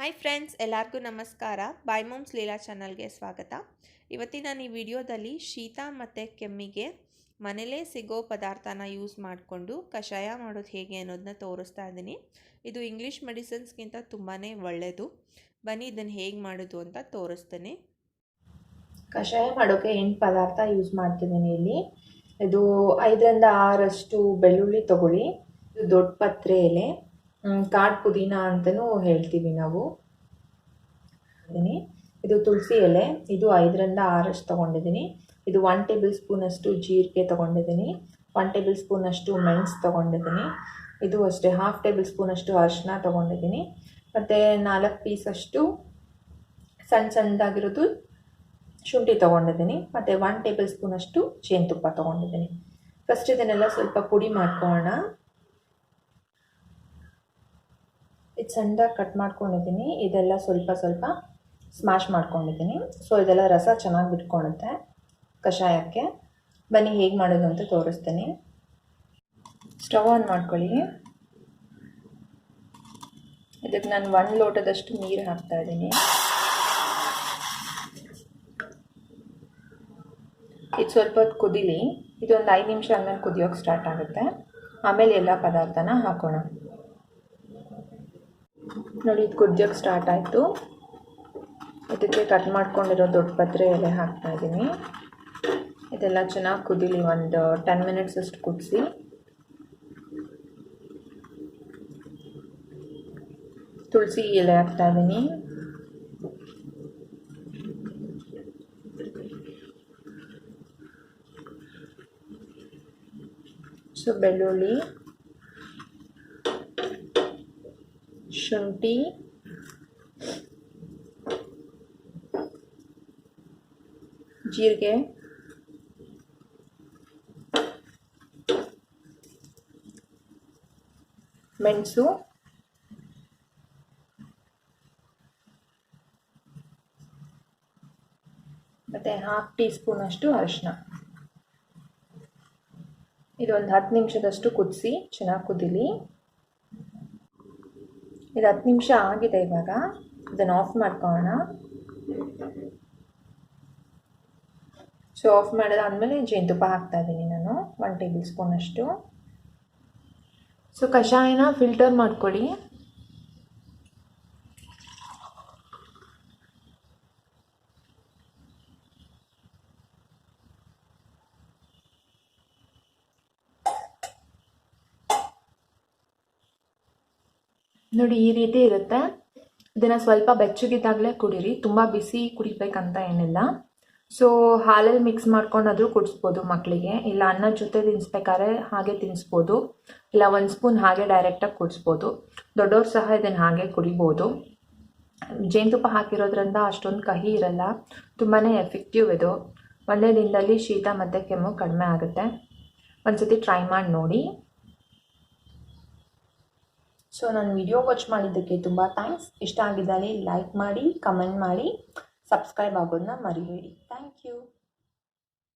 Hi friends, ಎಲ್ಲರಿಗೂ ನಮಸ್ಕಾರ. ಬಾಯ್ ಮೋಮ್ಸ್ ಲೀಲಾ ಚಾನಲ್ಗೆ ಸ್ವಾಗತ. ಇವತ್ತಿನ ಈ ವಿಡಿಯೋದಲ್ಲಿ ಶೀತ ಮತ್ತು ಕೆಮ್ಮಿಗೆ ಮನೇಲೇ ಸಿಗೋ ಪದಾರ್ಥನ ಯೂಸ್ ಮಾಡಿಕೊಂಡು ಕಷಾಯ ಮಾಡೋದು ಹೇಗೆ ಅನ್ನೋದನ್ನ ತೋರಿಸ್ತಾ ಇದ್ದೀನಿ. ಇದು ಇಂಗ್ಲೀಷ್ ಮೆಡಿಸಿನ್ಸ್ಗಿಂತ ತುಂಬಾ ಒಳ್ಳೆಯದು. ಬನ್ನಿ ಇದನ್ನು ಹೇಗೆ ಮಾಡೋದು ಅಂತ ತೋರಿಸ್ತೀನಿ. ಕಷಾಯ ಮಾಡೋಕ್ಕೆ 8 ಪದಾರ್ಥ ಯೂಸ್ ಮಾಡ್ತಿದ್ದೀನಿ. ಇಲ್ಲಿ ಇದು 5ರಿಂದ 6 ಬೆಳ್ಳುಳ್ಳಿ ತೊಗೊಳ್ಳಿ. ಇದು ದೊಡ್ಡ ಪತ್ರೆ ಎಲೆ, ಕಾಡು ಪುದೀನ ಅಂತಲೂ ಹೇಳ್ತೀವಿ ನಾವು. ಇದು ತುಳಸಿ ಎಲೆ, ಇದು 5ರಿಂದ 6 ತೊಗೊಂಡಿದ್ದೀನಿ. ಇದು 1 ಟೇಬಲ್ ಸ್ಪೂನಷ್ಟು ಜೀರಿಗೆ ತೊಗೊಂಡಿದ್ದೀನಿ. 1 ಟೇಬಲ್ ಸ್ಪೂನಷ್ಟು ಮೆಣಸು ತೊಗೊಂಡಿದ್ದೀನಿ. ಇದು ಅಷ್ಟೇ 1/2 ಟೇಬಲ್ ಸ್ಪೂನಷ್ಟು ಅರಿಶಿನ ತೊಗೊಂಡಿದ್ದೀನಿ. ಮತ್ತು 4 ಪೀಸಷ್ಟು ಸಣ್ಣದಾಗಿರೋದು ಶುಂಠಿ ತೊಗೊಂಡಿದ್ದೀನಿ. ಮತ್ತು 1 ಟೇಬಲ್ ಸ್ಪೂನಷ್ಟು ಜೇನುತುಪ್ಪ ತೊಗೊಂಡಿದ್ದೀನಿ. ಫಸ್ಟ್ ಇದನ್ನೆಲ್ಲ ಸ್ವಲ್ಪ ಪುಡಿ ಮಾಡ್ಕೊಳ್ಳೋಣ. ಇದು ಸಣ್ಣದಾಗಿ ಕಟ್ ಮಾಡ್ಕೊಂಡಿದ್ದೀನಿ. ಇದೆಲ್ಲ ಸ್ವಲ್ಪ ಸ್ಮ್ಯಾಶ್ ಮಾಡ್ಕೊಂಡಿದ್ದೀನಿ. ಸೊ ಇದೆಲ್ಲ ರಸ ಚೆನ್ನಾಗಿ ಬಿಟ್ಕೊಳುತ್ತೆ ಕಷಾಯಕ್ಕೆ. ಬನ್ನಿ ಹೇಗೆ ಮಾಡೋದು ಅಂತ ತೋರಿಸ್ತೀನಿ. ಸ್ಟವ್ ಆನ್ ಮಾಡ್ಕೊಳ್ಳಿ. ಇದಕ್ಕೆ ನಾನು 1 ಲೋಟದಷ್ಟು ನೀರು ಹಾಕ್ತಾ ಇದ್ದೀನಿ. ಇದು ಸ್ವಲ್ಪ ಹೊತ್ತು ಕುದೀಲಿ. ಇದೊಂದು 5 ನಿಮಿಷ ಆದಮೇಲೆ ಕುದಿಯೋಕ್ಕೆ ಸ್ಟಾರ್ಟ್ ಆಗುತ್ತೆ. ಆಮೇಲೆ ಎಲ್ಲ ಪದಾರ್ಥನ ಹಾಕೋಣ. ನೋಡಿ, ಇದು ಕುದಿಯೋಕ್ಕೆ ಸ್ಟಾರ್ಟ್ ಆಯಿತು. ಇದಕ್ಕೆ ಕಟ್ ಮಾಡ್ಕೊಂಡಿರೋ ದೊಡ್ಡ ಪತ್ರೆ ಎಲೆ ಹಾಕ್ತಾ ಇದ್ದೀನಿ. ಇದೆಲ್ಲ ಚೆನ್ನಾಗಿ ಕುದೀಲಿ. ಒಂದು 10 ಮಿನಿಟ್ಸ್ ಅಷ್ಟು ಕುದಿಸಿ. ತುಳಸಿ ಎಲೆ ಹಾಕ್ತಾ ಇದ್ದೀನಿ. ಸೊ ಬೆಳ್ಳುಳ್ಳಿ, ಶುಂಠಿ, ಜೀರಿಗೆ, ಮೆಣಸು, ಮತ್ತು 1/2 ಟೀ ಸ್ಪೂನಷ್ಟು ಅರಿಶಿನ. ಇದೊಂದು 10 ನಿಮಿಷದಷ್ಟು ಕುದಿಸಿ, ಚೆನ್ನಾಗಿ ಕುದೀಲಿ. ಇದು 10 ನಿಮಿಷ ಆಗಿದೆ. ಇವಾಗ ಇದನ್ನು ಆಫ್ ಮಾಡ್ಕೊಳ್ಳೋಣ. ಸೊ ಆಫ್ ಮಾಡಿದಾದ್ಮೇಲೆ ಜೇನುತುಪ್ಪ ಹಾಕ್ತಾ ಇದ್ದೀನಿ ನಾನು 1 ಟೇಬಲ್ ಸ್ಪೂನಷ್ಟು. ಸೊ ಕಷಾಯನ ಫಿಲ್ಟರ್ ಮಾಡ್ಕೊಳ್ಳಿ. ನೋಡಿ, ಈ ರೀತಿ ಇರುತ್ತೆ. ಇದನ್ನು ಸ್ವಲ್ಪ ಬೆಚ್ಚಗಿದ್ದಾಗಲೇ ಕುಡೀರಿ. ತುಂಬ ಬಿಸಿ ಕುಡಿಬೇಕಂತ ಏನಿಲ್ಲ. ಸೊ ಹಾಲಲ್ಲಿ ಮಿಕ್ಸ್ ಮಾಡ್ಕೊಂಡಾದರೂ ಕುಡಿಸ್ಬೋದು ಮಕ್ಕಳಿಗೆ. ಇಲ್ಲ ಅನ್ನದ ಜೊತೆ ತಿನ್ನಿಸ್ಬೇಕಾದ್ರೆ ಹಾಗೆ ತಿನ್ನಿಸ್ಬೋದು. ಇಲ್ಲ 1 ಸ್ಪೂನ್ ಹಾಗೆ ಡೈರೆಕ್ಟಾಗಿ ಕುಡಿಸ್ಬೋದು. ದೊಡ್ಡವ್ರು ಸಹ ಇದನ್ನು ಹಾಗೆ ಕುಡಿಬೋದು. ಜೇನುತುಪ್ಪ ಹಾಕಿರೋದ್ರಿಂದ ಅಷ್ಟೊಂದು ಕಹಿ ಇರಲ್ಲ. ತುಂಬಾ ಎಫೆಕ್ಟಿವ್ ಇದು. ಒಂದೇ ದಿನದಲ್ಲಿ ಶೀತ ಮತ್ತು ಕೆಮ್ಮು ಕಡಿಮೆ ಆಗುತ್ತೆ. ಒಂದ್ಸತಿ ಟ್ರೈ ಮಾಡಿ ನೋಡಿ. ಸೊ ನಾನು ವಿಡಿಯೋ ವಾಚ್ ಮಾಡಿದ್ದಕ್ಕೆ ತುಂಬ ಥ್ಯಾಂಕ್ಸ್. ಇಷ್ಟ ಆಗಿದ್ದಲ್ಲಿ ಲೈಕ್ ಮಾಡಿ, ಕಮೆಂಟ್ ಮಾಡಿ, ಸಬ್ಸ್ಕ್ರೈಬ್ ಆಗೋದನ್ನ ಮರಿಬೇಡಿ. Thank you.